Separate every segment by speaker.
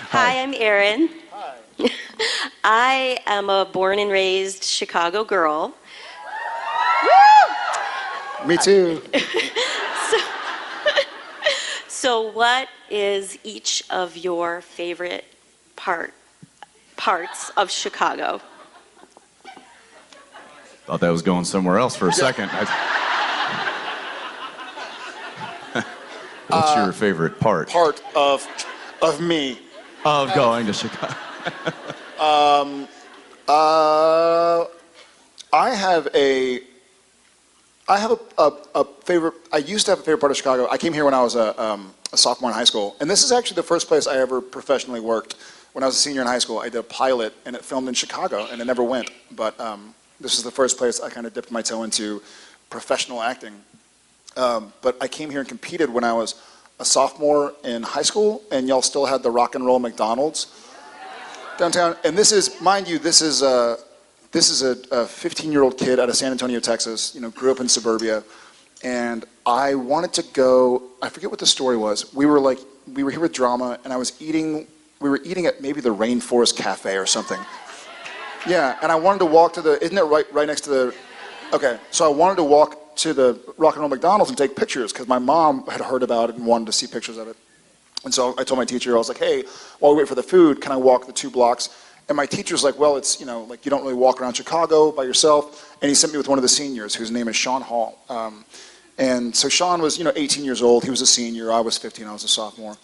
Speaker 1: Hi, I'm Erin. Hi. I am a born and raised Chicago girl.
Speaker 2: Me too.
Speaker 1: So what is each of your favorite parts of Chicago?
Speaker 3: Thought that was going somewhere else for a second. What's your favorite part?
Speaker 2: Part of me.
Speaker 3: Of going to Chicago.
Speaker 2: I have a favorite. I used to have a favorite part of Chicago. I came here when I was a sophomore in high school, and this is actually the first place I ever professionally worked. When I was a senior in high school, I did a pilot, and it filmed in Chicago, and it never went. But this is the first place I kind of dipped my toe into professional acting. But I came here and competed when I was a sophomore in high school, and y'all still had the rock and roll McDonald's downtown. And this is, mind you, this is a 15-year-old kid out of San Antonio, Texas. You know, grew up in suburbia, and I wanted to go. I forget what the story was. We were here with drama, and we were eating at maybe the Rainforest Cafe or something. Yeah, and I wanted to walk to the. Isn't it right next to the? Okay, so I wanted to walk to the rock and roll McDonald's and take pictures because my mom had heard about it and wanted to see pictures of it. And so I told my teacher, I was like, hey, while we wait for the food, can I walk the 2 blocks? And my teacher's like, well, it's, you know, like you don't really walk around Chicago by yourself. And he sent me with one of the seniors whose name is Sean Hall. And so Sean was, 18 years old. He was a senior. I was 15. I was a sophomore.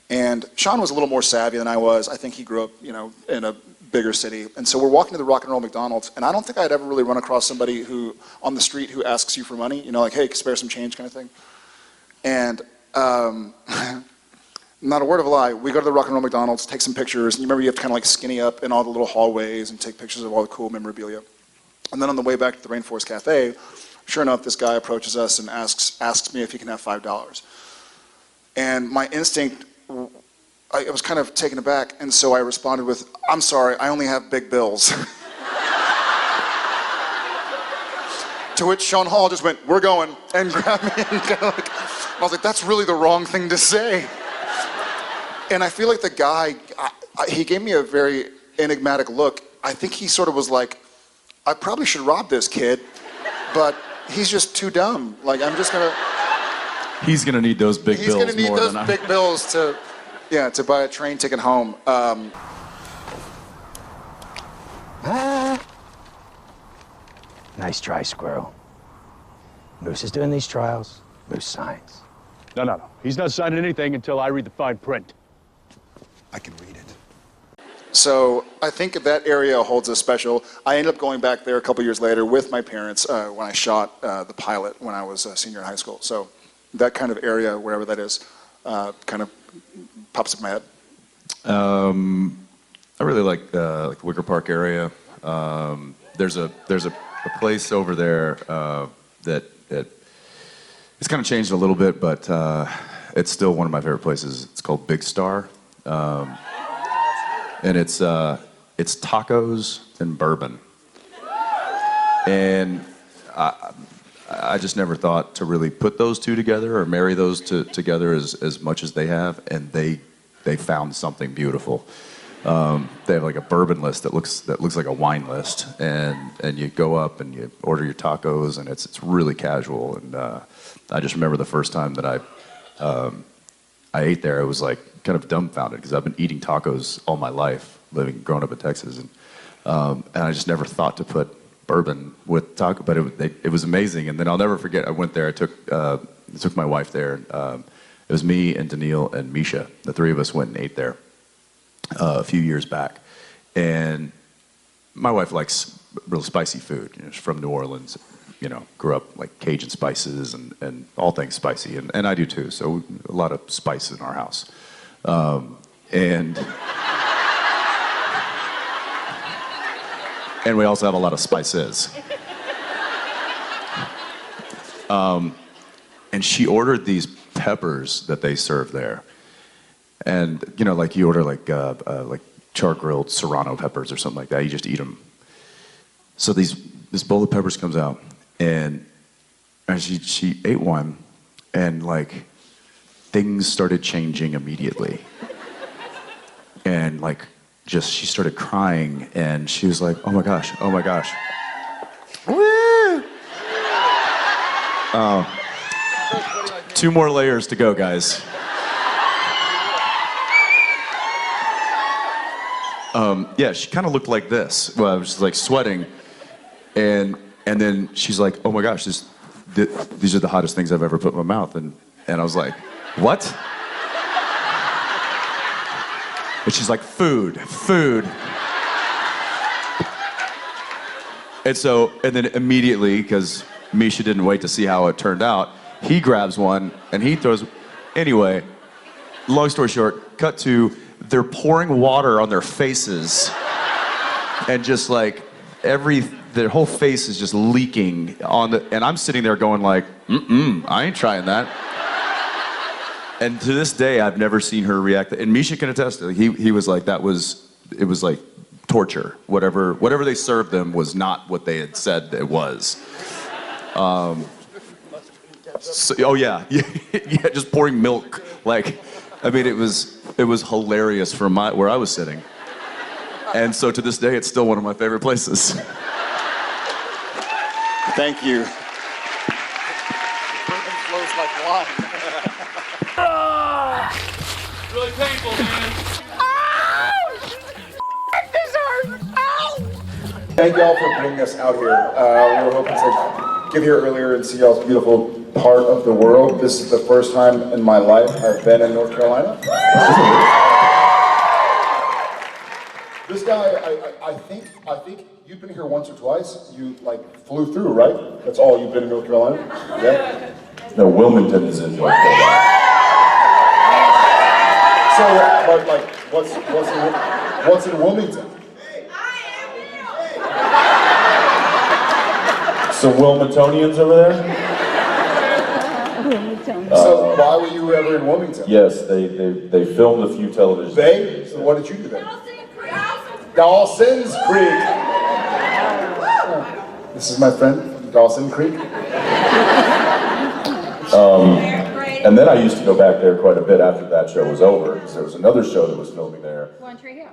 Speaker 2: And Sean was a little more savvy than I was. I think he grew up, in a bigger city. And so we're walking to the rock and roll McDonald's, and I don't think I'd ever really run across somebody on the street who asks you for money, like, hey, spare some change kind of thing. And not a word of a lie, we go to the rock and roll McDonald's, take some pictures, and you remember you have to kind of like skinny up in all the little hallways and take pictures of all the cool memorabilia. And then on the way back to the Rainforest Cafe, sure enough, this guy approaches us and asks me if he can have $5. And my instinct, I was kind of taken aback, and so I responded with, I'm sorry, I only have big bills. To which Sean Hall just went, we're going, and grabbed me, and kind of like, I was like, that's really the wrong thing to say. And I feel like the guy, he gave me a very enigmatic look. I think he sort of was like, I probably should rob this kid, but he's just too dumb. Like, I'm just gonna...
Speaker 3: He's gonna need those big bills more than I...
Speaker 2: He's gonna need those big bills to buy a train ticket home.
Speaker 4: Nice try, Squirrel. Moose is doing these trials. Moose signs.
Speaker 5: No. He's not signing anything until I read the fine print.
Speaker 2: I can read it. So I think that area holds a special. I ended up going back there a couple years later with my parents when I shot the pilot when I was a senior in high school. So that kind of area, wherever that is, kind of pops up in my head.
Speaker 3: I really like the Wicker Park area. There's a place over there that it's kind of changed a little bit, but it's still one of my favorite places. It's called Big Star, and it's tacos and bourbon. And I just never thought to really put those two together or marry those together as much as they have, and they found something beautiful. They have like a bourbon list that looks like a wine list, and you go up and you order your tacos, and it's really casual. And I just remember the first time that I ate there, I was like kind of dumbfounded because I've been eating tacos all my life, growing up in Texas, and I just never thought to put bourbon with taco, but it was amazing. And then I'll never forget, I went there, I took my wife there. It was me and Daniil and Misha. The 3 of us went and ate there a few years back. And my wife likes real spicy food. She's from New Orleans, grew up like Cajun spices and all things spicy. And I do too, so a lot of spice in our house. And we also have a lot of spices. And she ordered these peppers that they serve there. And, like you order like char-grilled serrano peppers or something like that. You just eat them. So this bowl of peppers comes out, and she ate one, and like things started changing immediately. and like just she started crying, and she was like, oh my gosh, oh my gosh. Woo! 2 more layers to go, guys. Yeah, she kind of looked like this. Well, I was just like sweating, and then she's like, "Oh my gosh, these are the hottest things I've ever put in my mouth," and I was like, "What?" And she's like, "Food." And then immediately, because Misha didn't wait to see how it turned out, he grabs one and he throws. Anyway, long story short, cut to. They're pouring water on their faces, and just like their whole face is just leaking and I'm sitting there going like, I ain't trying that. And to this day, I've never seen her react. And Misha can attest to it. He was like, it was like torture. Whatever they served them was not what they had said it was. Oh yeah, yeah, just pouring milk. Like, I mean, it was hilarious from where I was sitting. And so to this day, it's still one of my favorite places.
Speaker 2: Thank you. Bourbon flows like wine.
Speaker 6: Really painful, man.
Speaker 2: Thank y'all for bringing us out here. We were hoping to get here earlier and see y'all's beautiful part of the world. This is the first time in my life I've been in North Carolina. This guy, I think you've been here once or twice. You like flew through, right? That's all you've been in North Carolina? Yeah.
Speaker 3: No, Wilmington is in North Carolina.
Speaker 2: So, but like, what's in Wilmington?
Speaker 3: Some Wilmingtonians over there?
Speaker 2: So why were you ever in Wilmington?
Speaker 3: Yes, they filmed a few television.
Speaker 2: They? So what did you do there? Dawson's Creek. This is my friend from Dawson Creek.
Speaker 3: And then I used to go back there quite a bit after that show was over, because there was another show that was filming there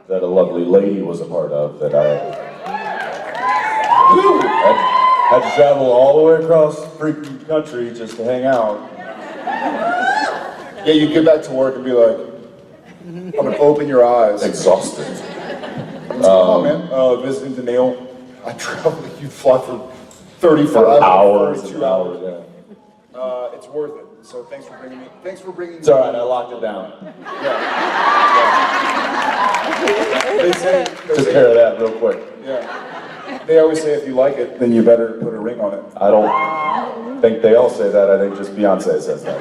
Speaker 3: that a lovely lady was a part of that I had to travel all the way across the freaking country just to hang out.
Speaker 2: Yeah, you get back to work and be like, I'm gonna open your eyes.
Speaker 3: Exhausted.
Speaker 2: Come on, man. Visiting Danielle. I travel. You fly for 35
Speaker 3: hours
Speaker 2: 42
Speaker 3: and hours. Yeah.
Speaker 2: It's worth it. So thanks for bringing me. Thanks for bringing.
Speaker 3: It's all right. I locked it down.
Speaker 2: Yeah. They say.
Speaker 3: Took care of that real quick.
Speaker 2: Yeah. They always say if you like it, then you better put a ring on it.
Speaker 3: I don't think they all say that. I think just Beyonce says that.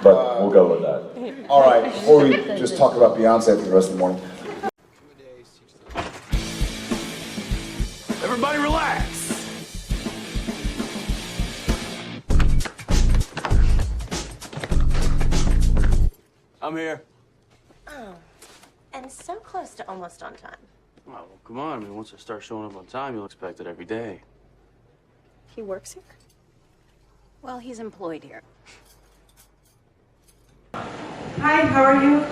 Speaker 3: But we'll go with that.
Speaker 2: All right. Before we just talk about Beyonce for the rest of the morning.
Speaker 5: Everybody relax. I'm here.
Speaker 1: Oh, and so close to almost on time.
Speaker 6: Oh, well, come on. I mean, once I start showing up on time, you'll expect it every day.
Speaker 1: He works here?
Speaker 7: Well, he's employed here.
Speaker 8: Hi, how are you?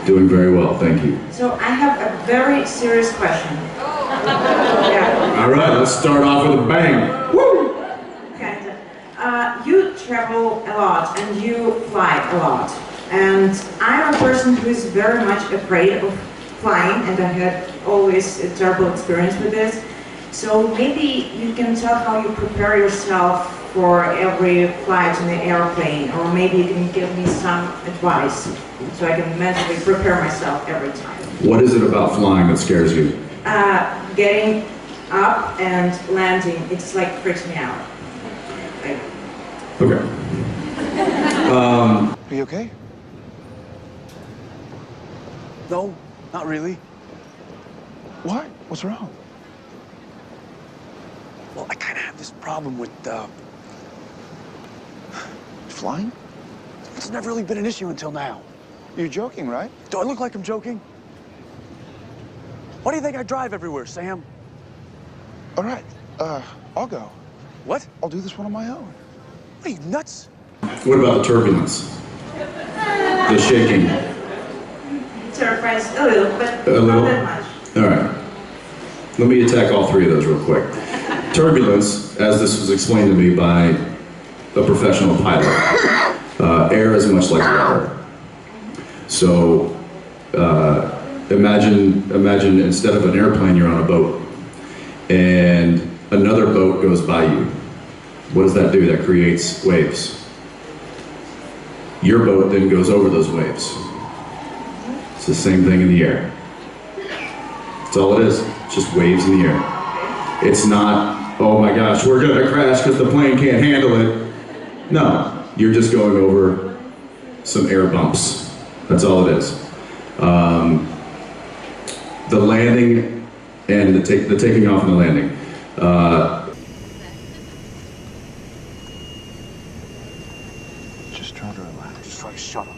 Speaker 3: Doing very well, thank you.
Speaker 8: So I have a very serious question. Yeah.
Speaker 3: All right, let's start off with a bang.
Speaker 8: Woo! Okay. You travel a lot and you fly a lot. And I'm a person who is very much afraid of flying, and I had always a terrible experience with this. So maybe you can tell how you prepare yourself for every flight in the airplane, or maybe you can give me some advice so I can mentally prepare myself every time.
Speaker 3: What is it about flying that scares you?
Speaker 8: Getting up and landing, it's like freaks me out. Like,
Speaker 3: Okay.
Speaker 4: Are you okay? No, not really. What? What's wrong? Well, I kind of have this problem with flying. It's never really been an issue until now.
Speaker 9: You're joking, right?
Speaker 4: Do I look like I'm joking? Why do you think I drive everywhere, Sam?
Speaker 9: All right, I'll go.
Speaker 4: What?
Speaker 9: I'll do this one on my own.
Speaker 4: What are you, nuts?
Speaker 3: What about the turbulence? The shaking?
Speaker 8: terrifies a little, but
Speaker 10: A little?
Speaker 8: not that much.
Speaker 10: All right. Let me attack all three of those real quick. Turbulence, as this was explained to me by a professional pilot, air is much like water. So imagine instead of an airplane, you're on a boat, and another boat goes by you. What does that do? That creates waves. Your boat then goes over those waves. It's the same thing in the air. That's all it is. It's just waves in the air. It's not, oh my gosh, we're gonna crash because the plane can't handle it. No, you're just going over some air bumps. That's all it is. The landing and the taking off and the landing.
Speaker 9: Just try to relax.
Speaker 6: Just try to shut up.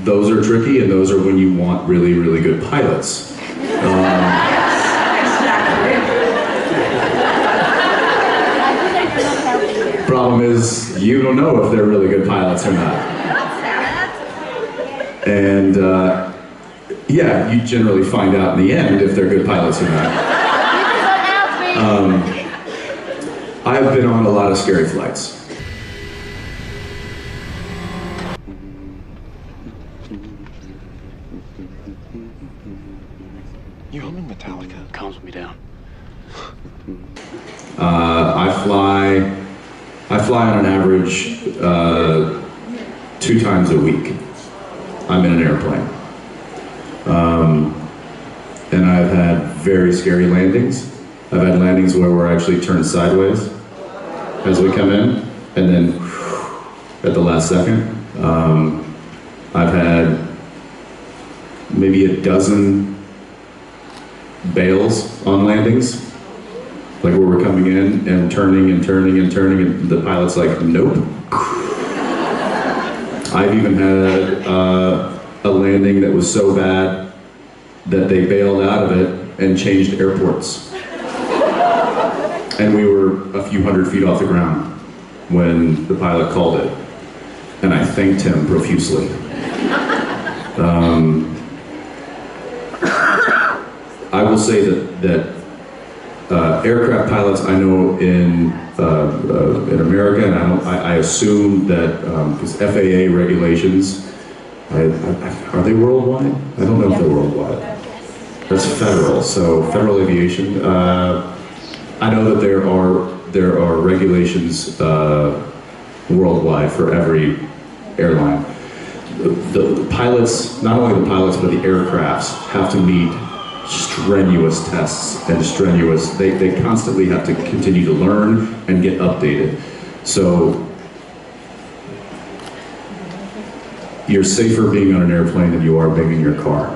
Speaker 10: Those are tricky, and those are when you want really, really good pilots. Problem is, you don't know if they're really good pilots or not. And yeah, you generally find out in the end if they're good pilots or not. I've been on a lot of scary flights.
Speaker 9: You humming Metallica?
Speaker 6: Calms me down.
Speaker 10: I fly on an average 2 times a week. I'm in an airplane. And I've had very scary landings. I've had landings where we're actually turned sideways as we come in, and then at the last second. I've had maybe a dozen bails on landings, like where we're coming in and turning and turning and turning, and the pilot's like, nope. I've even had a landing that was so bad that they bailed out of it and changed airports. And we were a few hundred feet off the ground when the pilot called it, and I thanked him profusely. I will say that aircraft pilots I know in America, and I assume that because FAA regulations, are they worldwide? I don't know if they're worldwide. That's federal, so federal aviation. I know that there are regulations worldwide for every airline. The pilots, not only the pilots, but the aircrafts have to meet strenuous tests and they constantly have to continue to learn and get updated. So you're safer being on an airplane than you are being in your car.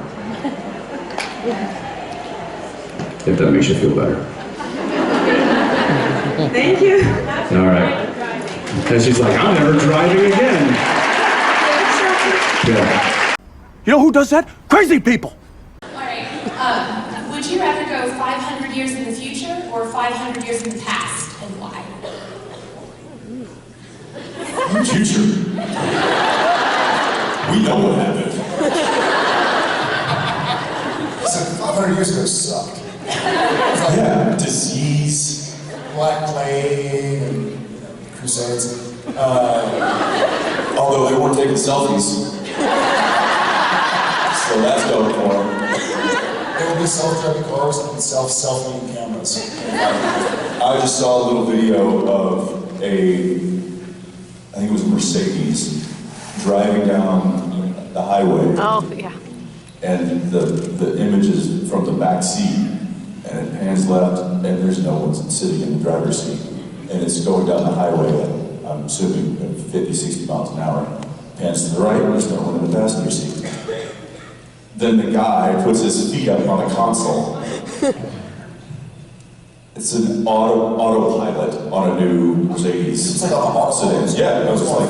Speaker 10: If that makes you feel better.
Speaker 8: Thank you.
Speaker 10: All right. And she's like, I'm never driving again. Yeah.
Speaker 5: You know who does that? Crazy people!
Speaker 11: Alright, would you rather go 500 years in the future or 500 years in the past, and why?
Speaker 12: The future. We know what happened.
Speaker 2: So 500 years ago sucked.
Speaker 12: Yeah, disease.
Speaker 2: Black Plague and crusades.
Speaker 12: Although they weren't taking selfies. So that's going for them.
Speaker 2: There will be self-driving cars and self-selfing cameras.
Speaker 12: I just saw a little video of I think it was a Mercedes, driving down the highway.
Speaker 7: Oh, yeah.
Speaker 12: And the images from the back seat, and it pans left, and there's no one sitting in the driver's seat. And it's going down the highway at, I'm assuming, 50, 60 miles an hour. Pans to the right, there's no one in the passenger seat. Then the guy puts his feet up on the console. It's an autopilot on a new Mercedes. It's like a sedan. Yeah, it was like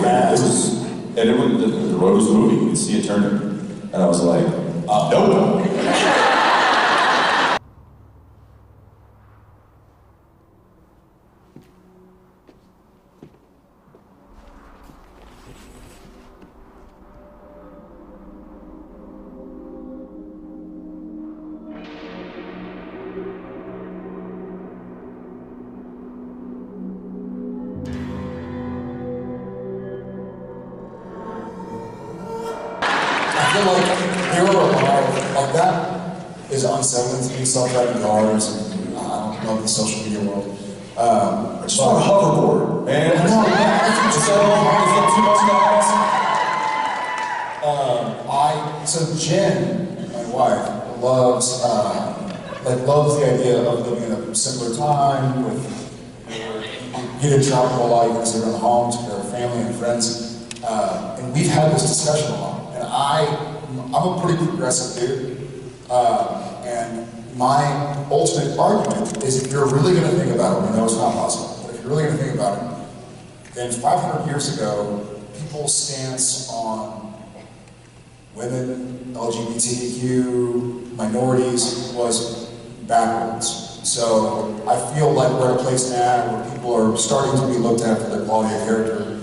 Speaker 12: the road was moving. You could see it turning, and I was like, nope.
Speaker 13: I feel like hero alive, like that is unsettling to me, self-driving cars, and I don't know the social media world.
Speaker 12: I just want a hoverboard, man.
Speaker 13: So Jen, my wife, loves the idea of living in a simpler time with you get to travel a lot, you consider them home to their family and friends, and we've had this discussion a lot. And I'm a pretty progressive dude, and my ultimate argument is if you're really going to think about it, we know it's not possible, but if you're really going to think about it, then 500 years ago, people's stance on women, LGBTQ, minorities was backwards. So I feel like we're at a place now where people are starting to be looked at for their quality of character,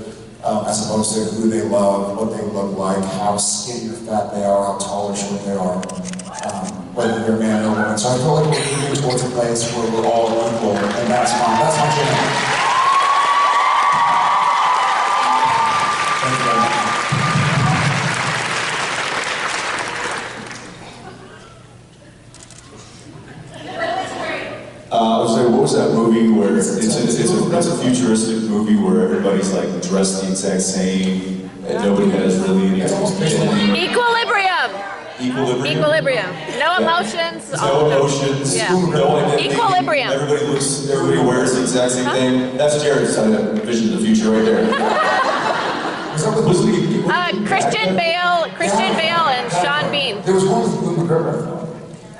Speaker 13: as opposed to who they love, what they look like, how skinny or fat they are, how tall or short they are, whether they're a man or a woman. So I feel like we're moving towards a place where we're all equal, and that's fine. That's my jam. Thank you very much.
Speaker 12: I was like, what was that movie where it's a futuristic movie where everybody's like dressed the exact same and nobody has really any
Speaker 14: Equilibrium. Equilibrium. No emotions.
Speaker 12: No emotions.
Speaker 14: Yeah.
Speaker 12: No identity.
Speaker 14: Equilibrium.
Speaker 12: Everybody wears the exact same thing. That's Jared's vision of the future right there.
Speaker 14: Christian Bale and Sean Bean.
Speaker 13: There was one with Will McGregor.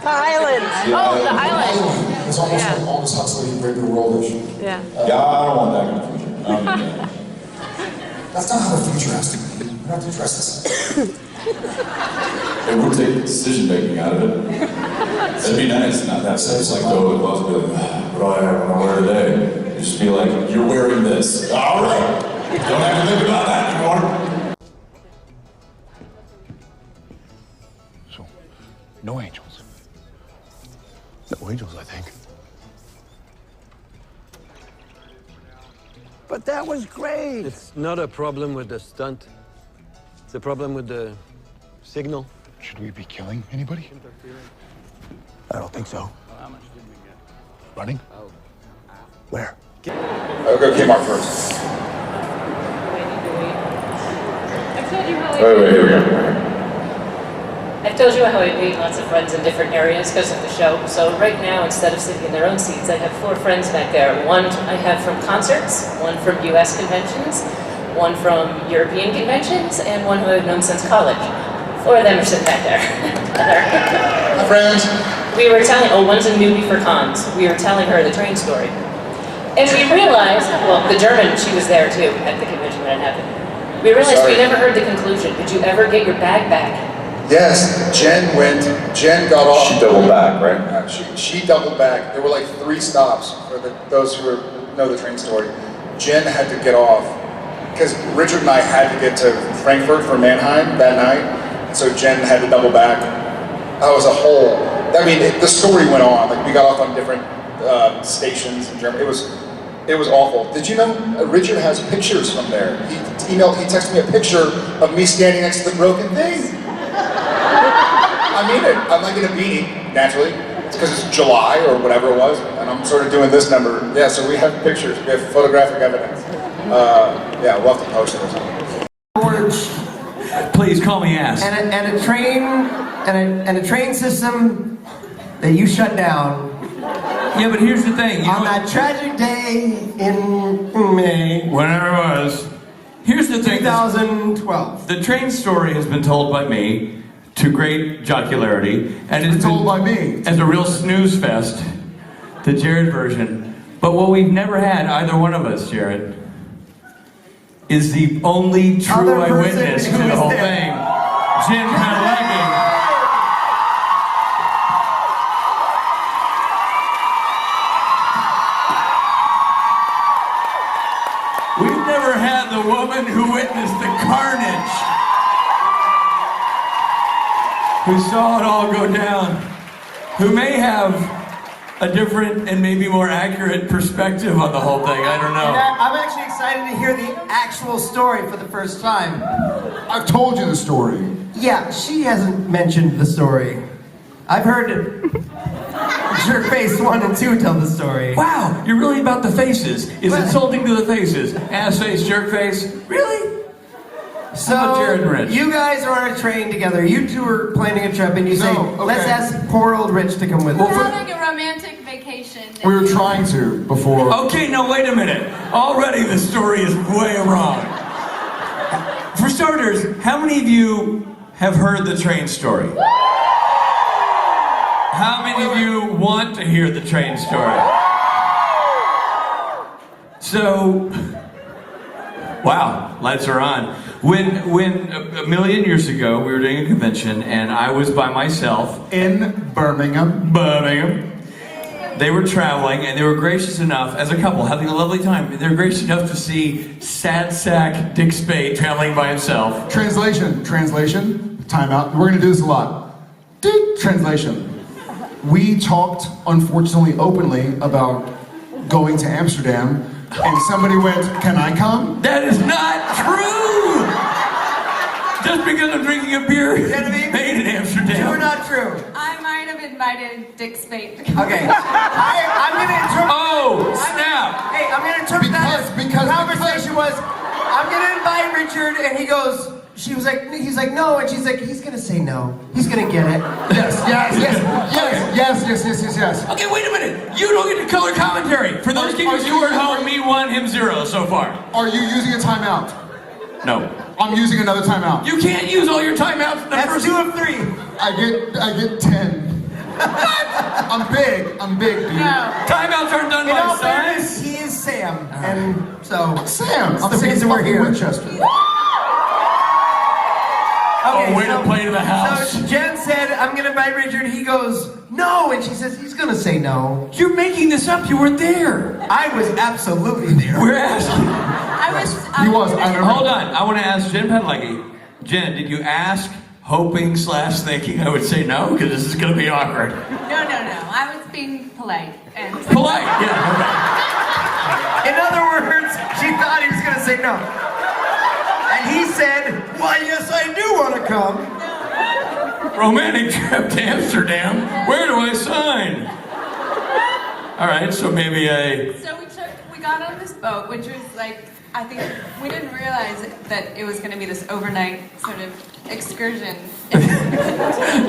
Speaker 14: The Island. Oh, the Island.
Speaker 13: It's almost like Aldous Huxley, Brave New World-ish.
Speaker 14: Yeah.
Speaker 12: I don't want that kind of future.
Speaker 13: That's not how the future has to be. We have to address this.
Speaker 12: It would take decision making out of it. It'd be nice, not that sense like go to the boss and be like, what do I have to wear today? It'd just be like, you're wearing this. All right. Don't have to think about that anymore.
Speaker 5: So, no angels. No angels, I think.
Speaker 4: But that was great.
Speaker 15: It's not a problem with the stunt. It's a problem with the signal.
Speaker 5: Should we be killing anybody?
Speaker 4: I don't think so.
Speaker 5: How much did we get? Running?
Speaker 4: Where?
Speaker 2: I'll go Kmart first.
Speaker 16: I've told you how
Speaker 12: Wait, here we go.
Speaker 16: I've told you how I made lots of friends in different areas because of the show. So right now, instead of sitting in their own seats, I have 4 friends back there. One I have from concerts, one from US conventions, one from European conventions, and one who I've known since college. 4 of them are sitting back there.
Speaker 2: Hi, friends.
Speaker 16: We were telling, one's a newbie for cons. We were telling her the train story. And we realized, well, the German, she was there too at the convention when it happened. We realized we never heard the conclusion. Did you ever get your bag back?
Speaker 2: Yes, Jen got off.
Speaker 12: She doubled back, right?
Speaker 2: She doubled back. There were like 3 stops for those who know the train story. Jen had to get off because Richard and I had to get to Frankfurt for Mannheim that night. So Jen had to double back. That was a whole, I mean, the story went on. Like we got off on different stations in Germany. It was awful. Did you know Richard has pictures from there? He texted me a picture of me standing next to the broken thing. I mean it. I'm like in a beanie, naturally. It's because it's July or whatever it was, and I'm sort of doing this number. Yeah, so we have pictures. We have photographic evidence. Yeah, we'll have to post it or something.
Speaker 17: Please call me ass.
Speaker 18: And a train system that you shut down.
Speaker 17: Yeah, but here's the thing.
Speaker 18: On that tragic day in May.
Speaker 17: Whenever it was. Here's the thing.
Speaker 18: 2012.
Speaker 17: The train story has been told by me to great jocularity, and it's
Speaker 18: told by me
Speaker 17: as a real snooze fest. the Jared version. But what we've never had, either one of us, Jared, is the only true eyewitness to the whole thing, Jared Padalecki. We've never had the woman who witnessed the carnage, who saw it all go down, who may have a different and maybe more accurate perspective on the whole thing. I don't know.
Speaker 18: I'm actually excited to hear the actual story for the first time.
Speaker 13: I've told you the story.
Speaker 18: Yeah, she hasn't mentioned the story. I've heard Jerkface 1 and 2 tell the story.
Speaker 17: Wow, you're really about the faces. Is insulting to the faces. Ass face, jerk face. Really?
Speaker 18: So,
Speaker 17: Jared and Rich.
Speaker 18: you guys are on a train together. You two are planning a trip, and you say, let's ask poor old Rich to come with us.
Speaker 11: We're having a romantic vacation.
Speaker 13: We were trying to before.
Speaker 17: Okay, no, wait a minute. Already the story is way wrong. For starters, how many of you have heard the train story? How many of you want to hear the train story? So, wow, lights are on. When a million years ago, we were doing a convention, and I was by myself.
Speaker 13: In Birmingham.
Speaker 17: They were traveling, and they were gracious enough, as a couple, having a lovely time, they were gracious enough to see sad sack Dick Speight traveling by himself.
Speaker 13: Translation, time out. We're gonna do this a lot. Translation. We talked, unfortunately, openly about going to Amsterdam, and somebody went, "Can I come?"
Speaker 17: That is not true! Just because I'm drinking a beer made in Amsterdam.
Speaker 18: True or not true?
Speaker 11: I might have invited Dick Speight.
Speaker 18: Okay. I'm gonna interpret.
Speaker 17: Oh, snap!
Speaker 18: Hey, I'm gonna interpret that as the conversation was, I'm gonna invite Richard, and he goes, he's like, no, and she's like, he's gonna say no. He's gonna get it.
Speaker 13: Yes.
Speaker 17: Okay, wait a minute. You don't get to color commentary. For those keepers who are at home, me 1, him 0 so far.
Speaker 13: Are you using a timeout?
Speaker 17: No.
Speaker 13: I'm using another timeout.
Speaker 17: You can't use all your timeouts in the
Speaker 18: That's
Speaker 17: first
Speaker 18: 2 of 3.
Speaker 13: I get 10. I'm big, dude.
Speaker 11: No.
Speaker 17: Timeouts aren't done
Speaker 18: In
Speaker 17: by
Speaker 18: all
Speaker 17: size.
Speaker 18: fairness, he is Sam, and so
Speaker 13: Sam.
Speaker 18: that's the reason we're here.
Speaker 13: Winchester.
Speaker 18: Okay,
Speaker 17: way to play to the house.
Speaker 18: So Jen said, I'm gonna invite Richard. He goes, no, and she says, he's gonna say no.
Speaker 17: You're making this up. You weren't there.
Speaker 18: I was absolutely there.
Speaker 17: We're asking.
Speaker 13: He was. I remember.
Speaker 17: Hold on. I want to ask Jen Padalecki. Jen, did you ask, hoping / thinking I would say no? Because this is going to be awkward.
Speaker 11: No. I was being polite. And
Speaker 17: Polite, yeah, okay.
Speaker 18: In other words, she thought he was gonna say no. And he said, why, yes, I do want to come.
Speaker 17: Romantic trip to Amsterdam. Where do I sign? All right, so maybe
Speaker 11: So we got on this boat, which was like, I think we didn't realize that it was going to be this overnight sort of excursion.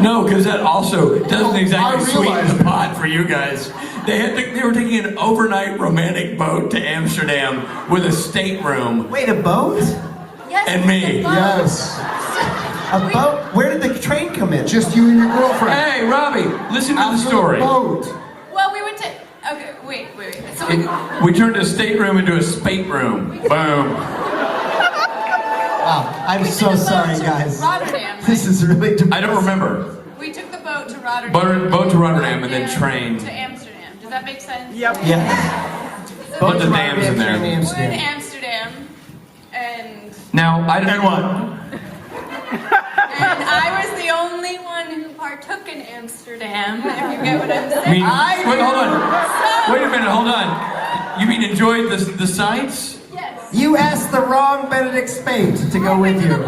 Speaker 17: No, because that also doesn't exactly sweeten the pot for you guys. They were taking an overnight romantic boat to Amsterdam with a stateroom.
Speaker 18: Wait, a boat?
Speaker 11: Yes.
Speaker 17: And me.
Speaker 13: Yes.
Speaker 18: A boat? Where did the train come in?
Speaker 13: Just you and your girlfriend.
Speaker 17: Hey, Robbie, listen to the story.
Speaker 13: Boat.
Speaker 11: Well, we went to. Okay, wait. So
Speaker 17: We turned a stateroom into a Speight room. Boom.
Speaker 18: Wow, I'm so sorry, guys.
Speaker 11: Rotterdam.
Speaker 18: This is really depressing.
Speaker 17: I don't remember.
Speaker 11: We took the boat to Rotterdam.
Speaker 17: Boat to Rotterdam and then train.
Speaker 11: To Amsterdam. Does that make sense?
Speaker 18: Yep. Yeah.
Speaker 17: Put the dams in there.
Speaker 11: We're in Amsterdam, and
Speaker 17: Now,
Speaker 13: And what?
Speaker 11: I was the only one who partook in Amsterdam. If you get what I'm saying.
Speaker 17: Wait, hold on. Wait a minute, hold on. You mean enjoyed the sights?
Speaker 11: Yes.
Speaker 18: You asked the wrong Benedict Speight to go with you.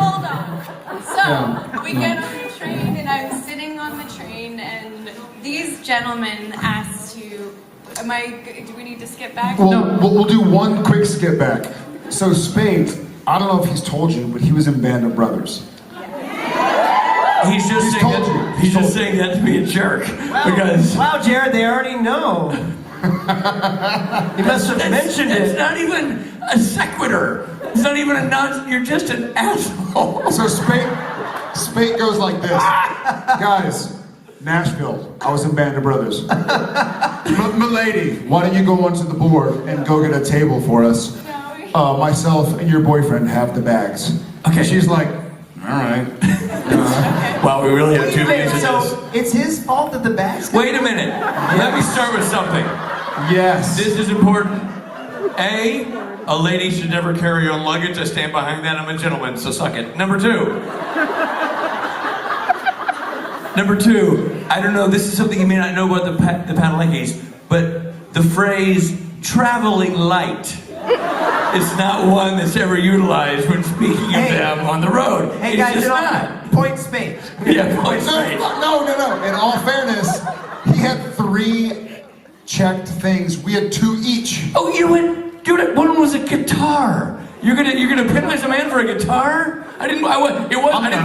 Speaker 11: So we get on the train, and I'm sitting on the train, and these gentlemen asked to. Do we need to skip back?
Speaker 13: Well, we'll do one quick skip back. So Speight, I don't know if he's told you, but he was in Band of Brothers.
Speaker 17: He's just saying that to be a jerk.
Speaker 18: Wow, Jared, they already know. You must have mentioned it.
Speaker 17: It's not even a sequitur. It's not even a nonsense. You're just an asshole.
Speaker 13: So Speight goes like this. Guys, Nashville. I was in Band of Brothers. Milady, why don't you go onto the board and go get a table for us? Myself and your boyfriend have the bags.
Speaker 17: Okay.
Speaker 13: She's like, all right.
Speaker 17: Wow, we really have 2 minutes of this.
Speaker 18: So it's his fault that the bags.
Speaker 17: Wait a minute. Let me start with something.
Speaker 13: Yes.
Speaker 17: This is important. A lady should never carry her own luggage. I stand behind that. I'm a gentleman, so suck it. Number two, I don't know, this is something you may not know about the Padaleckis, but the phrase traveling light is not one that's ever utilized when speaking of them on the road.
Speaker 18: Hey
Speaker 17: it's
Speaker 18: guys,
Speaker 17: just not.
Speaker 18: Point Speight.
Speaker 17: Yeah, point Speight.
Speaker 13: No. In all fairness, he had 3 checked things. We had 2 each.
Speaker 17: Oh, you went, dude, one was a guitar. You're gonna penalize a man for a guitar? I didn't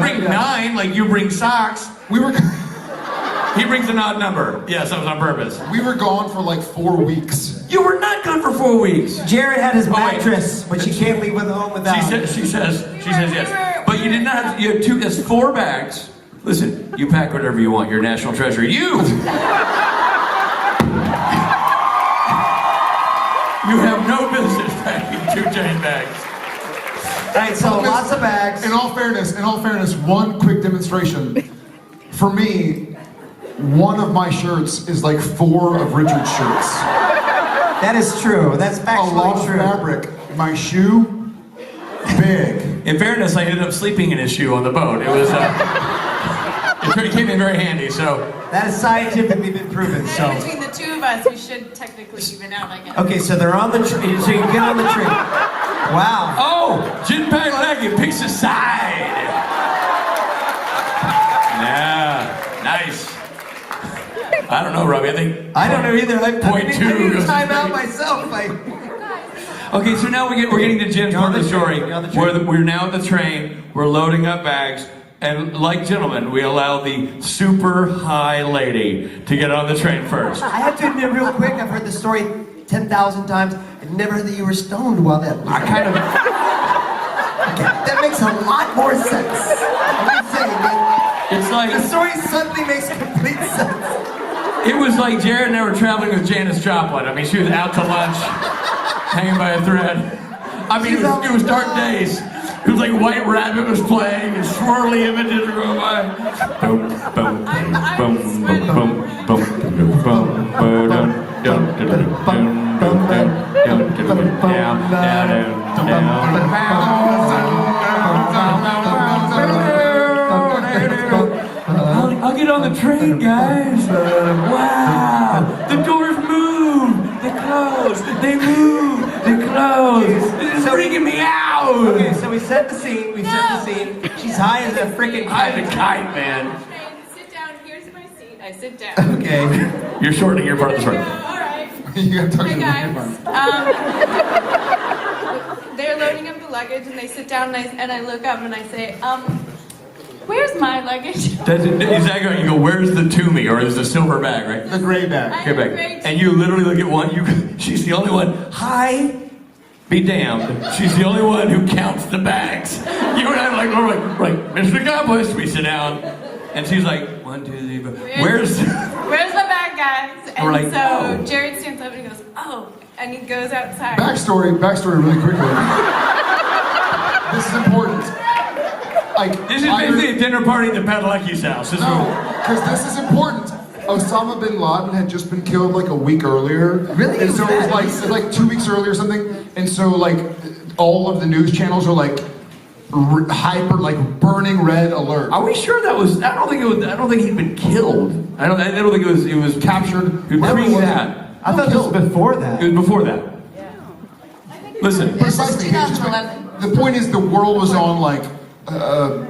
Speaker 17: bring 9 like you bring socks. He brings an odd number. Yes, that was on purpose.
Speaker 13: We were gone for like 4 weeks.
Speaker 17: You were not gone for 4 weeks.
Speaker 18: Jared had his mattress, which he can't leave with home without.
Speaker 17: She says yes. But you did not. You had 2. That's 4 bags. Listen, you pack whatever you want. You're a national treasure. You have no business packing 2 giant bags.
Speaker 18: All right, so lots of bags.
Speaker 13: In all fairness, one quick demonstration. For me, one of my shirts is like 4 of Richard's shirts.
Speaker 18: That is true. That's factually
Speaker 13: a lot of
Speaker 18: true.
Speaker 13: fabric. My shoe, big.
Speaker 17: In fairness, I ended up sleeping in his shoe on the boat. It was it came in very handy. So
Speaker 18: that is scientifically been proven. So
Speaker 11: between the 2 of us, we should technically even out, I guess.
Speaker 18: okay, so they're on the tree. So you get on the tree. Wow.
Speaker 17: Oh, Jared Padalecki picks a side. Yeah, nice. I don't know, Robbie. I
Speaker 18: don't know either. I
Speaker 17: point 2.
Speaker 18: I need to time out myself.
Speaker 17: Okay, so now we're getting to Jen's part of the story. We're now at the train. We're loading up bags. And like gentlemen, we allow the super high lady to get on the train first.
Speaker 18: I have to admit real quick, I've heard the story 10,000 times. I've never heard that you were stoned while that was that makes a lot more sense. I'm just saying,
Speaker 17: it's like
Speaker 18: the story suddenly makes complete sense.
Speaker 17: It was like Jared and I were traveling with Janis Joplin. I mean, she was out to lunch, hanging by a thread. I mean, it was dark days. It was like White Rabbit was playing and swirly images were going by. Boom, boom, boom, boom, boom, boom, I'll get on the train, guys. Wow, the doors move, they close, they move, they close. This is freaking me out.
Speaker 18: Okay, so we set the scene. She's high as a freaking
Speaker 17: kite. I'm a kite, man.
Speaker 11: Sit down. Here's my seat. I sit down.
Speaker 18: Okay.
Speaker 17: You're shortening your part of the story.
Speaker 11: All right.
Speaker 13: You gotta talk
Speaker 11: Hey
Speaker 13: to the
Speaker 11: guys.
Speaker 13: microphone.
Speaker 11: They're loading up the luggage, and they sit down, and I look up and I say, where's my luggage?
Speaker 17: Exactly. You go, where's the Toomey, or is the silver bag, right?
Speaker 13: The gray bag.
Speaker 17: Gray bag. And you literally look at one. She's the only one. Hi. Be damned. She's the only one who counts the bags. You and I we're like, Mr. Accomplished. We sit down, and she's like, 1, 2, 3, 4. Where's the
Speaker 11: bag, guys? And
Speaker 17: we're like,
Speaker 11: so
Speaker 17: oh.
Speaker 11: Jared stands up and he goes, oh, and he goes outside.
Speaker 13: Backstory really quickly. This is important.
Speaker 17: This is basically a dinner party at the Padalecki's house.
Speaker 13: Because this is important. Osama bin Laden had just been killed like a week earlier.
Speaker 18: Really?
Speaker 13: And so it was like 2 weeks earlier or something. And so like all of the news channels are like hyper, like burning red alert.
Speaker 17: Are we sure that was? I don't think he'd been killed. I don't think it was captured. Pre that.
Speaker 18: I thought this was before that.
Speaker 17: It was before that. Listen.
Speaker 13: Precisely. The point is, the world was on like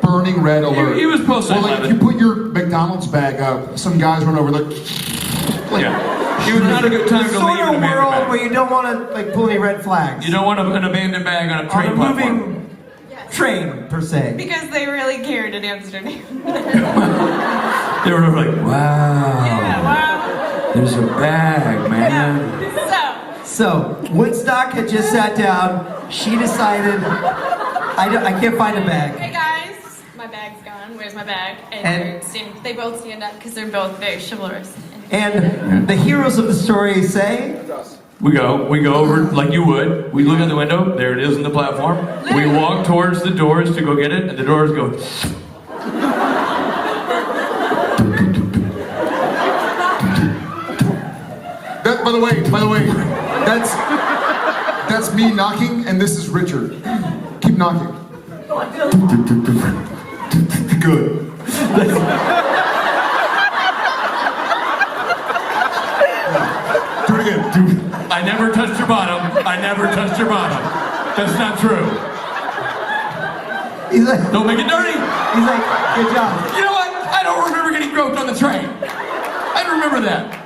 Speaker 13: burning red alert.
Speaker 17: He was post 9/11.
Speaker 13: Like if you put your McDonald's bag up, some guys run over like
Speaker 17: yeah. It was not a good time to leave an abandoned
Speaker 18: world
Speaker 17: bag.
Speaker 18: where you don't want to like pull any red flags.
Speaker 17: You don't want an abandoned bag on a train platform.
Speaker 18: Train per se.
Speaker 11: Because they really cared in Amsterdam.
Speaker 17: They were like, wow.
Speaker 11: Yeah, wow.
Speaker 17: There's a bag, man.
Speaker 18: So Woodstock had just sat down. She decided, I can't find a bag.
Speaker 11: Hey guys, my bag's gone. down, where's my bag? And they both stand up because they're both very chivalrous.
Speaker 18: And the heroes of the story say...
Speaker 17: We go over like you would. We look out the window, there it is on the platform. We walk towards the doors to go get it, and the doors go...
Speaker 13: By the way, that's me knocking, and this is Richard. Keep knocking. Good. Do it again.
Speaker 17: I never touched your bottom. I never touched your bottom. That's not true.
Speaker 18: He's like,
Speaker 17: don't make it dirty.
Speaker 18: He's like, good job.
Speaker 17: You know what? I don't remember getting groped on the train. I don't remember that.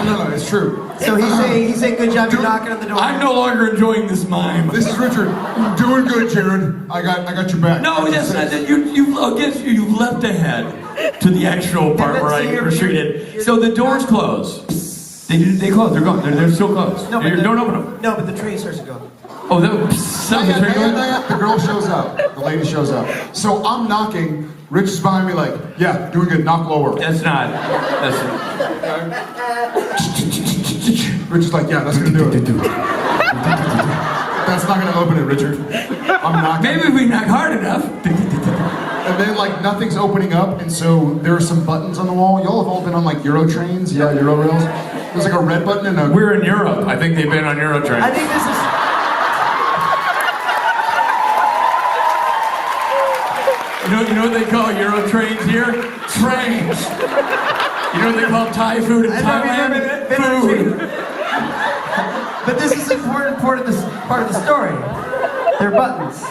Speaker 13: No, it's true.
Speaker 18: So he's saying good job, you're knocking on the door.
Speaker 17: I'm no longer enjoying this mime.
Speaker 13: This is Richard. Doing good, Jared. I got your back.
Speaker 17: No, that's not that. You leapt ahead to the actual part where I retreated. So the doors close. They close. They're gone. They're still closed.
Speaker 18: No,
Speaker 17: don't open them.
Speaker 18: No, but the train starts to go.
Speaker 17: Oh, the
Speaker 13: girl shows up. The lady shows up. So I'm knocking. Rich is behind me like, yeah, doing good. Knock lower.
Speaker 17: That's not.
Speaker 13: Rich is like, yeah, that's gonna do it. That's not gonna open it, Richard. I'm knocking.
Speaker 17: Maybe if we knock hard enough.
Speaker 13: And then like nothing's opening up, and so there are some buttons on the wall. Y'all have all been on like Euro trains, yeah, Euro rails. There's like a red button and a.
Speaker 17: We're in Europe. I think they've been on Euro trains.
Speaker 18: I think this is.
Speaker 17: You know what they call Euro trains here? Trains. You know what they call Thai food in Thailand? Food.
Speaker 18: But this is an important part of the story. They're buttons.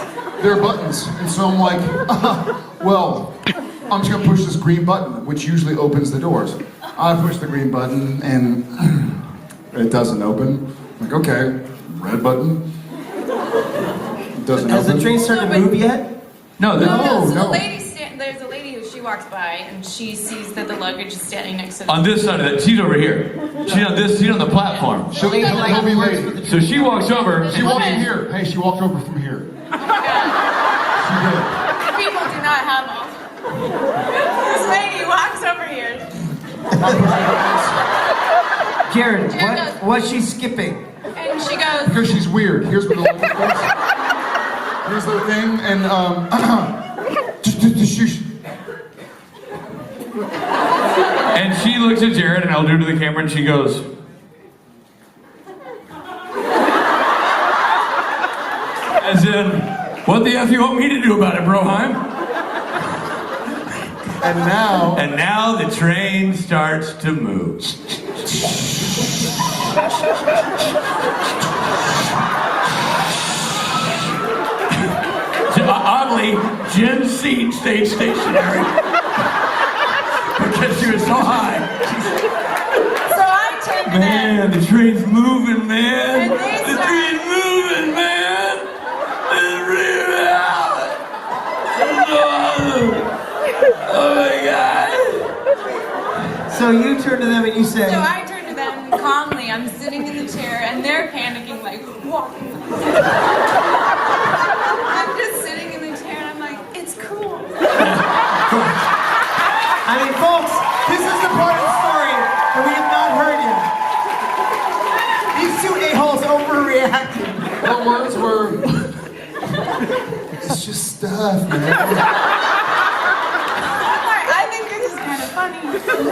Speaker 13: They're buttons, and so I'm like, well, I'm just gonna push this green button, which usually opens the doors. I push the green button, and it doesn't open. I'm like, okay, red button. It doesn't
Speaker 18: Has
Speaker 13: open.
Speaker 18: the train started to move yet?
Speaker 17: No.
Speaker 11: The lady there's a lady who she walks by and she sees that the luggage is standing next to the
Speaker 17: On this side of that, she's over here. She's on the platform.
Speaker 13: She'll be late.
Speaker 17: So she walks over.
Speaker 13: She walked in here. Hey, she walked over from here.
Speaker 11: People do not have all. This lady walks over here.
Speaker 18: Jared, what's she skipping?
Speaker 11: And she goes.
Speaker 13: Because she's weird. Here's what the luggage goes. Here's the thing, and
Speaker 17: And she looks at Jared, and I'll do to the camera, and she goes. As in, what the F you want me to do about it, Broheim?
Speaker 13: And
Speaker 17: now the train starts to move. Oddly, Jen's seat stayed stationary because she was so high.
Speaker 11: So I turned to them.
Speaker 17: Man, the train's moving, man.
Speaker 11: And they
Speaker 17: The train's moving, man. It's really out. Oh my God.
Speaker 18: So you turn to them and you say.
Speaker 11: So I turn to them calmly. I'm sitting in the chair and they're panicking like, what? I'm just sitting in the chair and I'm like, it's cool.
Speaker 18: I mean, folks, this is the part of the story that we have not heard yet. These two a-holes overreacted.
Speaker 13: The words were, it's just stuff, man.
Speaker 11: I think this is kind of funny.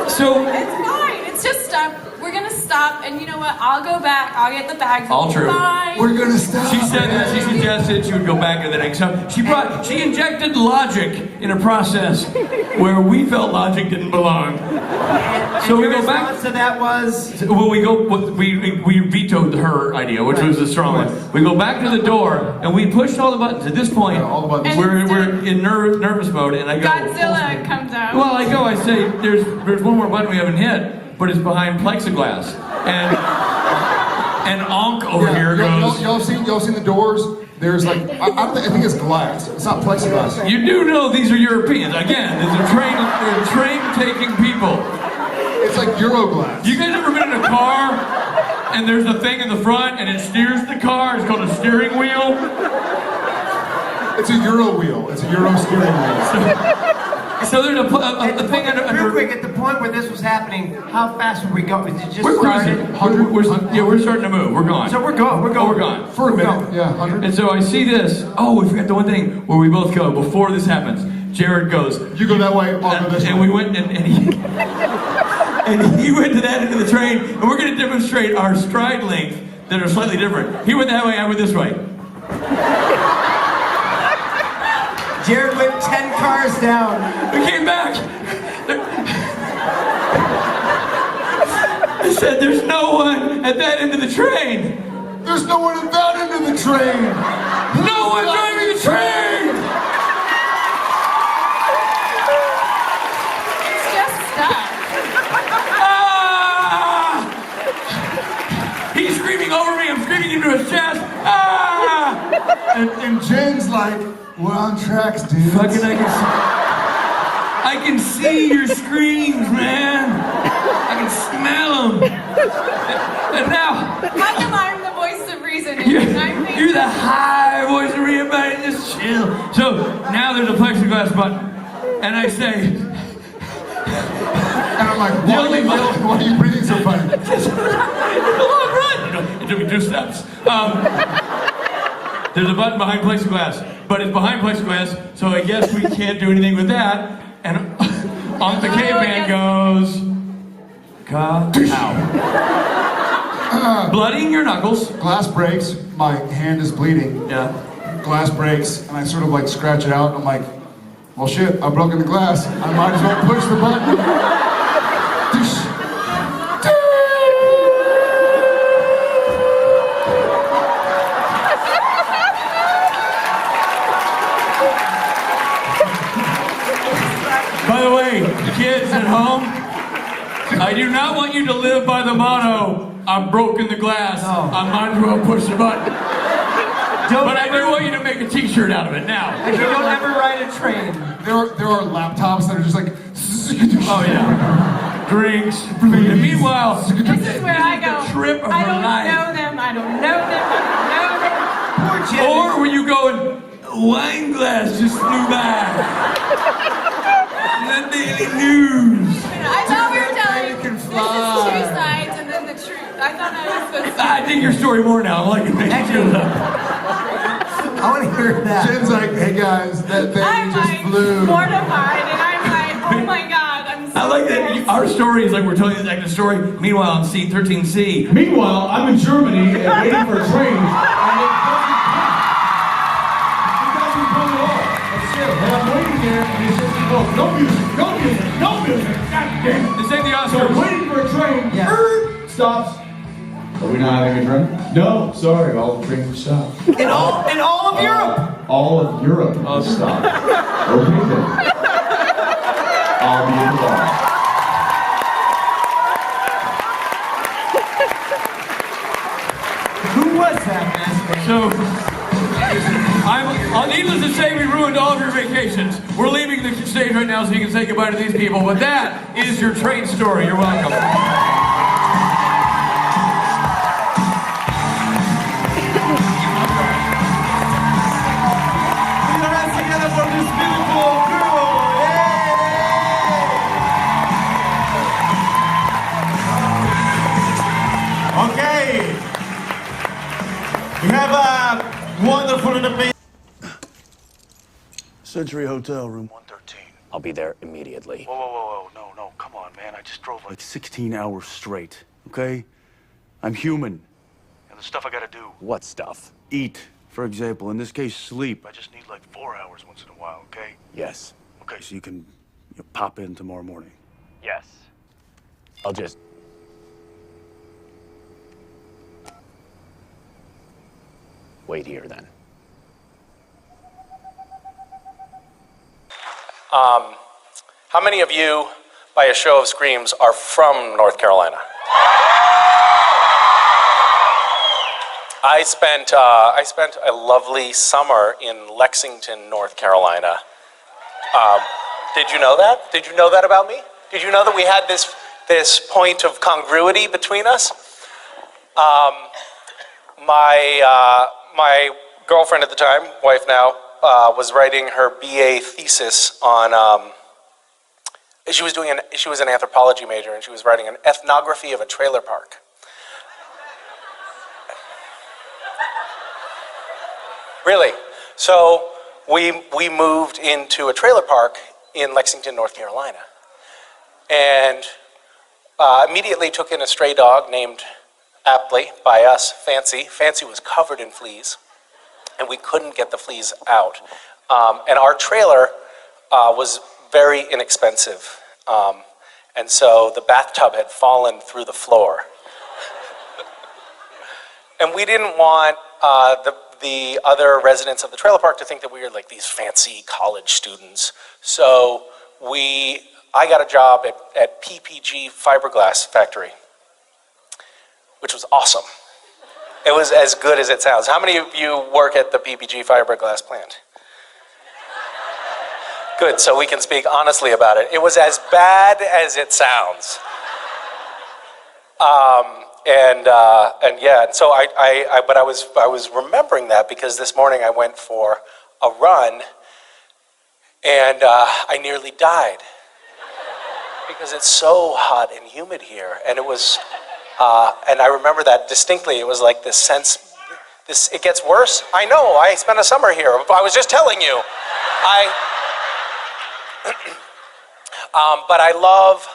Speaker 17: So
Speaker 11: it's fine. It's just stuff. We're gonna stop, and you know what? I'll go back. I'll get the bags.
Speaker 17: All true.
Speaker 11: Fine.
Speaker 13: We're gonna stop.
Speaker 17: She said that. She suggested she would go back to the next time. She injected logic in a process where we felt logic didn't belong. So we go back.
Speaker 18: So that was.
Speaker 17: Well, we vetoed her idea, which was the strong one. We go back to the door and we pushed all the buttons. At this point,
Speaker 13: all the buttons.
Speaker 17: we're in nervous mode, and I go.
Speaker 11: Godzilla comes out.
Speaker 17: Well, I say there's one more button we haven't hit, but it's behind plexiglass, and Onk over here goes.
Speaker 13: Y'all seen the doors? There's like, I think it's glass. It's not plexiglass.
Speaker 17: You do know these are Europeans. Again, they're train-taking people.
Speaker 13: It's like Euroglass.
Speaker 17: You guys ever been in a car and there's a thing in the front and it steers the car? It's called a steering wheel.
Speaker 13: It's a Euro wheel. It's a Euro steering wheel.
Speaker 17: So there's a thing
Speaker 18: Real quick, at the point where this was happening, how fast were we going? Did it just
Speaker 17: we're
Speaker 18: started?
Speaker 17: cruising. We're starting to move. We're gone.
Speaker 18: So we're going.
Speaker 17: We're gone.
Speaker 13: For a minute, yeah, 100.
Speaker 17: And so I see this. Oh, we forgot the one thing where we both go before this happens. Jared goes.
Speaker 13: You go that way, I'll go this way.
Speaker 17: And we went, and he, and he went to that end of the train, and we're going to demonstrate our stride length that are slightly different. He went that way, I went this way.
Speaker 18: Jared went 10 cars down.
Speaker 17: We came back. I said, there's no one at that end of the train.
Speaker 13: There's no one at that end of the train.
Speaker 17: No one driving the train.
Speaker 11: It's just stuck.
Speaker 17: He's screaming over me. I'm screaming into his chest.
Speaker 13: And Jen's like, we're on tracks, dude.
Speaker 17: Fucking I can see your screams, man. I can smell them. And now,
Speaker 11: How come I'm the voice of reason?
Speaker 17: you're the high voice of reason, but just chill. So now there's a plexiglass button, and I say,
Speaker 13: and I'm like, why are you breathing so funny?
Speaker 17: It's a long run. It took me 2 steps. There's a button behind plexiglass, but it's behind plexiglass, so I guess we can't do anything with that. And on the caveman goes, cut out. Blooding your knuckles.
Speaker 13: Glass breaks, my hand is bleeding.
Speaker 17: Yeah.
Speaker 13: Glass breaks, and I sort of like scratch it out, and I'm like, well shit, I've broken the glass. I might as well push the button.
Speaker 17: By the way, kids at home, I do not want you to live by the motto, I've broken the glass, I might as well push the button. But I do want you to make a t-shirt out of it now.
Speaker 18: And you don't ever ride a train.
Speaker 13: There are laptops that are just like,
Speaker 17: oh yeah, drinks. And meanwhile,
Speaker 11: This is where I go.
Speaker 17: trip of
Speaker 11: I
Speaker 17: her
Speaker 11: don't
Speaker 17: life.
Speaker 11: know them. I don't know them. I don't know them. Poor Jen.
Speaker 17: Or when you go and wine glass just flew by. The Daily News.
Speaker 11: I thought we were telling this is 2 sides and then the truth. I thought I was supposed to.
Speaker 17: I dig your story more now. I'm like it makes you
Speaker 18: I want to hear that.
Speaker 13: Jen's like, hey guys, that baby
Speaker 11: I'm
Speaker 13: just
Speaker 11: like
Speaker 13: flew.
Speaker 11: mortified and I'm like, oh my god, I'm so
Speaker 17: I like that our story is like we're telling this active story. Meanwhile, on seat 13C.
Speaker 5: Meanwhile, I'm in Germany and waiting for a train. And I'm waiting there, and it's just, oh, no music, no music, no music. God damn.
Speaker 17: This ain't the Oscars.
Speaker 5: So we're waiting for a train. Stops.
Speaker 9: Are we not having a train?
Speaker 5: No.
Speaker 9: Sorry, all the trains stopped.
Speaker 18: In all of Europe.
Speaker 9: All of Europe stopped. Okay then. I'll be in the bar.
Speaker 18: Who was that, man?
Speaker 17: So, needless to say, we ruined all of your vacations. We're leaving the stage right now so you can say goodbye to these people. But that is your train story. You're welcome.
Speaker 19: Okay. We have a wonderful and amazing
Speaker 6: Century Hotel, room 113.
Speaker 20: I'll be there immediately.
Speaker 6: Whoa. No, come on, man. I just drove like 16 hours straight, okay? I'm human. And the stuff I gotta do.
Speaker 20: What stuff?
Speaker 6: Eat, for example. In this case, sleep. I just need like 4 hours once in a while, okay?
Speaker 20: Yes.
Speaker 6: Okay, so you can pop in tomorrow morning.
Speaker 20: Yes. I'll just... wait here, then.
Speaker 21: How many of you, by a show of screams, are from North Carolina? I spent a lovely summer in Lexington, North Carolina. Did you know that? Did you know that about me? Did you know that we had this point of congruity between us? My girlfriend at the time, wife now, was writing her BA thesis on, she was an anthropology major, and she was writing an ethnography of a trailer park. Really? So we moved into a trailer park in Lexington, North Carolina, and immediately took in a stray dog named, aptly by us, Fancy. Fancy was covered in fleas, and we couldn't get the fleas out. And our trailer was very inexpensive, and so the bathtub had fallen through the floor. And we didn't want the other residents of the trailer park to think that we were like these fancy college students. So I got a job at PPG Fiberglass Factory, which was awesome. It was as good as it sounds. How many of you work at the PPG Fiberglass plant? Good, so we can speak honestly about it. It was as bad as it sounds. And yeah, so but I was remembering that because this morning I went for a run and I nearly died because it's so hot and humid here. And it was, and I remember that distinctly. It was like this sense, it gets worse. I know, I spent a summer here. I was just telling you. But I love,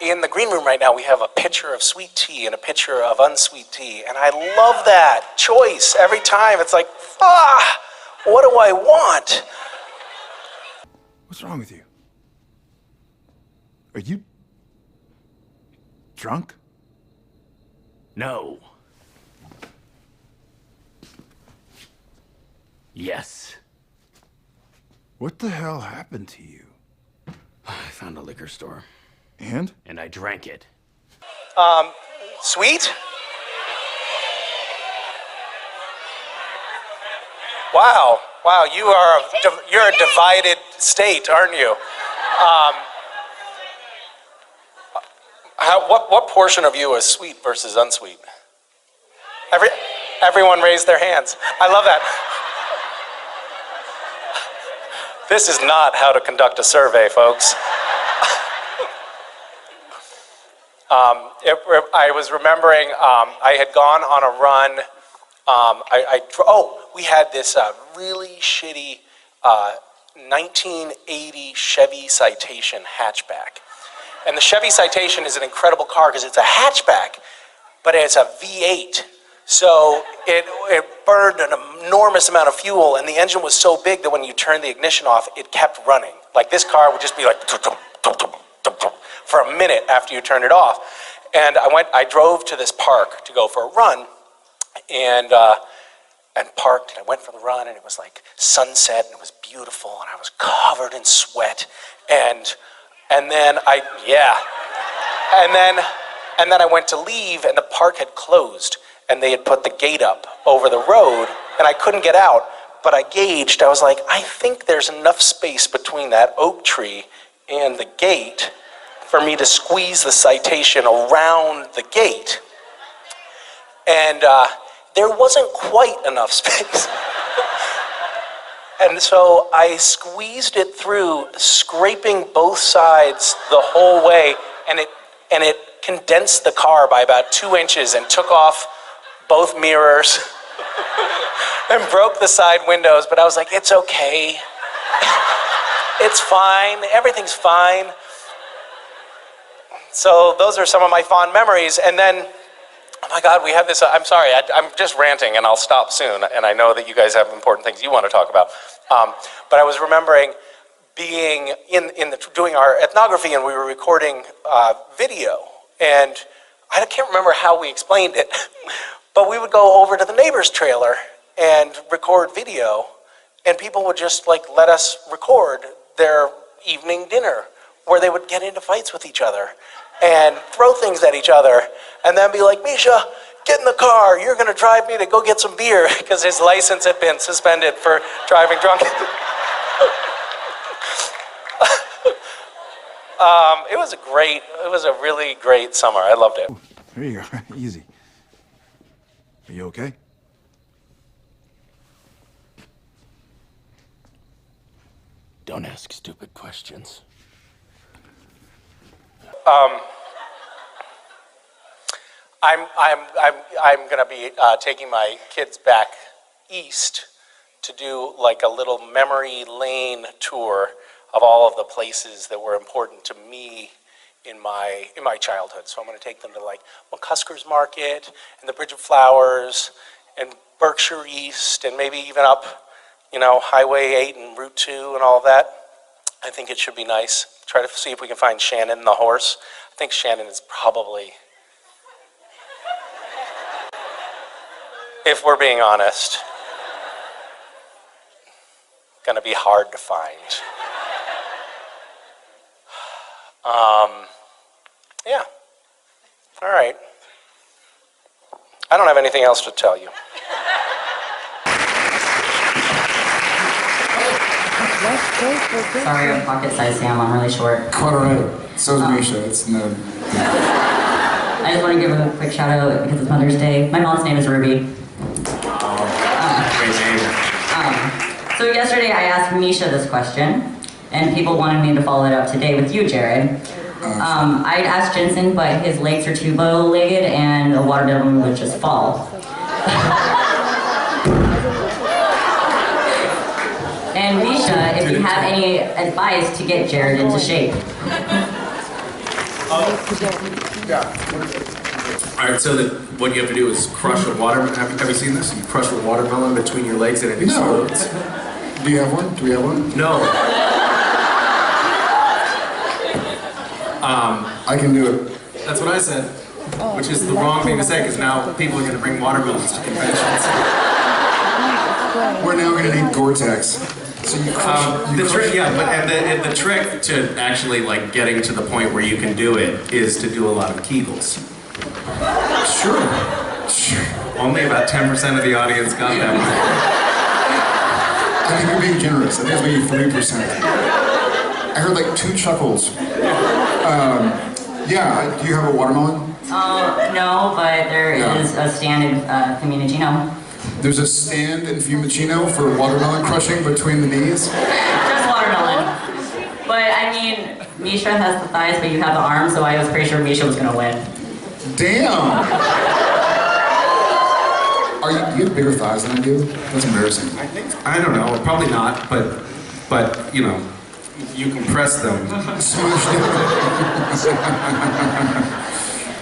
Speaker 21: in the green room right now, we have a pitcher of sweet tea and a pitcher of unsweet tea. And I love that choice every time. It's like, what do I want?
Speaker 1: What's wrong with you? Are you drunk?
Speaker 20: No. Yes.
Speaker 1: What the hell happened to you?
Speaker 20: I found a liquor store.
Speaker 1: And?
Speaker 20: And I drank it.
Speaker 21: Sweet? Wow, you're a divided state, aren't you? What portion of you is sweet versus unsweet? Everyone raised their hands. I love that. This is not how to conduct a survey, folks. I was remembering I had gone on a run. We had this really shitty 1980 Chevy Citation hatchback. And the Chevy Citation is an incredible car because it's a hatchback, but it's a V8. So it burned an enormous amount of fuel, and the engine was so big that when you turned the ignition off, it kept running. Like this car would just be like for a minute after you turned it off. And I drove to this park to go for a run, and parked, and I went for the run, and it was like sunset, and it was beautiful, and I was covered in sweat, and then I went to leave, and the park had closed, and they had put the gate up over the road, and I couldn't get out, but I gauged, I was like, I think there's enough space between that oak tree and the gate for me to squeeze the Citation around the gate. And there wasn't quite enough space. And so I squeezed it through, scraping both sides the whole way, and it condensed the car by about 2 inches and took off both mirrors and broke the side windows, but I was like, it's okay. It's fine, everything's fine. So those are some of my fond memories, and then, oh my God, we have this, I'm sorry, I'm just ranting and I'll stop soon, and I know that you guys have important things you want to talk about. But I was remembering being doing our ethnography, and we were recording video, and I can't remember how we explained it, but we would go over to the neighbor's trailer and record video, and people would just like let us record their evening dinner, where they would get into fights with each other and throw things at each other, and then be like, Misha, get in the car, you're gonna drive me to go get some beer, because his license had been suspended for driving drunk. It was a really great summer. I loved it.
Speaker 1: Here you go, easy. Are you okay?
Speaker 20: Don't ask stupid questions.
Speaker 21: I'm gonna be taking my kids back east to do like a little memory lane tour of all of the places that were important to me in my childhood. So I'm gonna take them to like McCusker's Market and the Bridge of Flowers and Berkshire East and maybe even up, you know, Highway 8 and Route 2 and all of that. I think it should be nice. Try to see if we can find Shannon the horse. I think Shannon is probably, if we're being honest, gonna be hard to find. Yeah. All right. I don't have anything else to tell you.
Speaker 3: Sorry, I'm pocket-sized Sam. I'm really short.
Speaker 13: Quite alright. So is Misha. It's no.
Speaker 3: I just want to give a quick shout out because it's Mother's Day. My mom's name is Ruby.
Speaker 20: Great name.
Speaker 3: So yesterday I asked Misha this question, and people wanted me to follow it up today with you, Jared. I'd asked Jensen, but his legs are too bow-legged, and the water balloon would just fall. And Misha, if you have any advice to get Jared into shape.
Speaker 22: All right, so what you have to do is crush a watermelon. Have you seen this? You crush a watermelon between your legs and it explodes.
Speaker 13: Do you have one? Do we have one?
Speaker 22: No.
Speaker 13: I can do it.
Speaker 22: That's what I said, which is the wrong thing to say because now people are going to bring watermelons to conventions.
Speaker 13: We're now going to need Gore-Tex. So you crush,
Speaker 22: the trick, yeah, but and the trick to actually like getting to the point where you can do it is to do a lot of Kegels.
Speaker 13: Sure.
Speaker 22: Only about 10% of the audience got that one.
Speaker 13: I think you're being generous. I think it's maybe 30%. I heard like 2 chuckles. Yeah, do you have a watermelon?
Speaker 3: No, but there is a stand in Fiumicino.
Speaker 13: There's a stand in Fiumicino for watermelon crushing between the knees?
Speaker 3: Just watermelon. But I mean, Misha has the thighs, but you have the arms, so I was pretty sure Misha was going to win.
Speaker 13: Damn! Do you have bigger thighs than I do? That's embarrassing.
Speaker 22: I don't know, probably not, but you know, you compress them.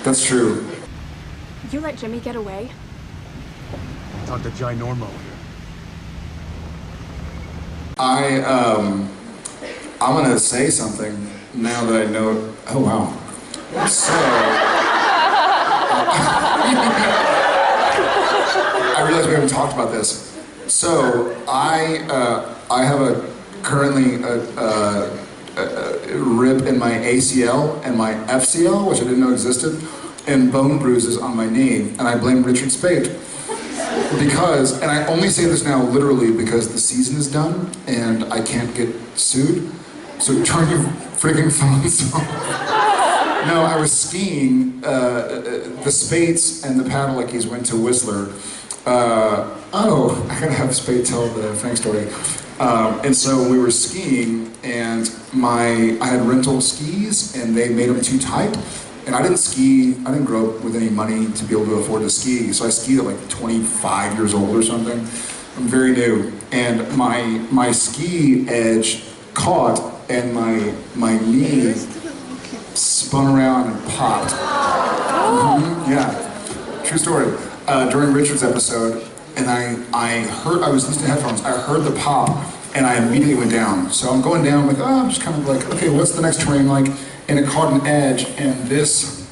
Speaker 13: That's true.
Speaker 23: You let Jimmy get away?
Speaker 6: Talk to Ginormo here.
Speaker 13: I'm gonna say something now that I know. Oh wow. So I realize we haven't talked about this. So I have currently a rip in my ACL and my FCL, which I didn't know existed, and bone bruises on my knee, and I blame Richard Speight. Because, and I only say this now literally because the season is done and I can't get sued, so turn your friggin' phones off. No, I was skiing, the Speight's and the Padaleckis went to Whistler. I gotta have Speight tell the funny story. And so we were skiing and I had rental skis and they made them too tight. And I didn't grow up with any money to be able to afford to ski, so I skied at like 25 years old or something. I'm very new. And my ski edge caught and my knee spun around and popped. Yeah, true story. During Richard's episode, and I was listening to headphones, I heard the pop, and I immediately went down. So I'm going down, like, I'm just kind of like, okay, what's the next terrain like? And it caught an edge, and this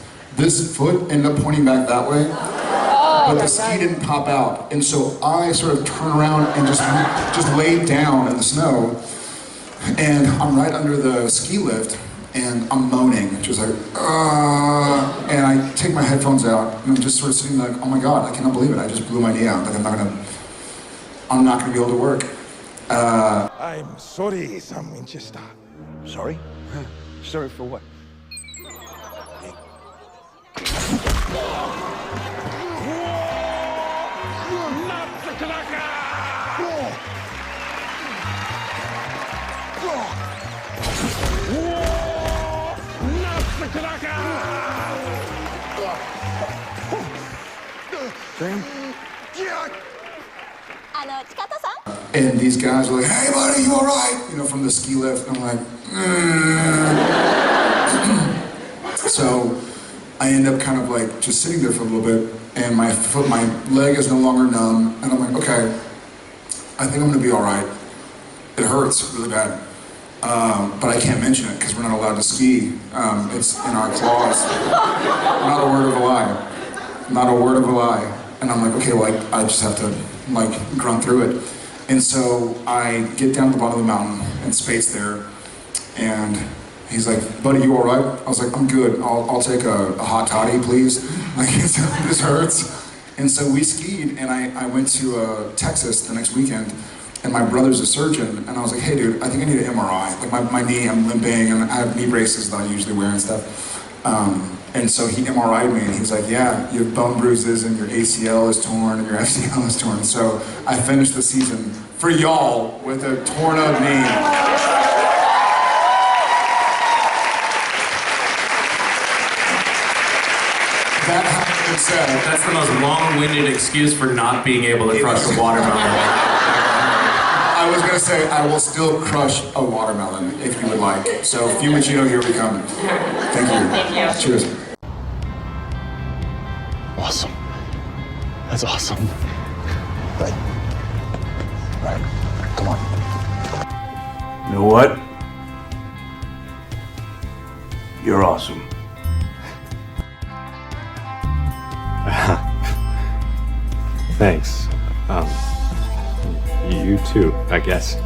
Speaker 13: foot ended up pointing back that way, but the ski didn't pop out. And so I sort of turned around and just laid down in the snow, and I'm right under the ski lift, and I'm moaning, just like, and I take my headphones out, and I'm just sort of sitting like, oh my God, I cannot believe it, I just blew my knee out, like I'm not gonna be able to work.
Speaker 1: I'm sorry, Sam Winchester.
Speaker 20: Sorry? Sorry for what?
Speaker 1: Train?
Speaker 13: And these guys are like, hey buddy, you all right? You know, from the ski lift. And I'm like, So I end up kind of like just sitting there for a little bit, and my leg is no longer numb, and I'm like, okay, I think I'm gonna be all right. It hurts really bad, but I can't mention it because we're not allowed to ski. It's in our clause. Not a word of a lie. Not a word of a lie. And I'm like, okay, well, I just have to like grunt through it. And so I get down to the bottom of the mountain, and Speight's there, and he's like, buddy, you all right? I was like, I'm good. I'll take a hot toddy, please. Like, this hurts. And so we skied, and I went to Texas the next weekend, and my brother's a surgeon, and I was like, hey dude, I think I need an MRI. Like my knee, I'm limping, and I have knee braces that I usually wear and stuff. And so he MRI'd me, and he was like, yeah, you have bone bruises, and your ACL is torn, and your FCL is torn. So I finished the season for y'all with a torn up knee. That having been said,
Speaker 22: That's the most long-winded excuse for not being able to crush a watermelon.
Speaker 13: I was gonna say, I will still crush a watermelon if you would like. So, Fiumicino, here we come. Thank you.
Speaker 3: Thank you.
Speaker 13: Cheers.
Speaker 20: Awesome. That's awesome.
Speaker 4: Right. Come on.
Speaker 6: You know what? You're awesome.
Speaker 7: Thanks. You too, I guess.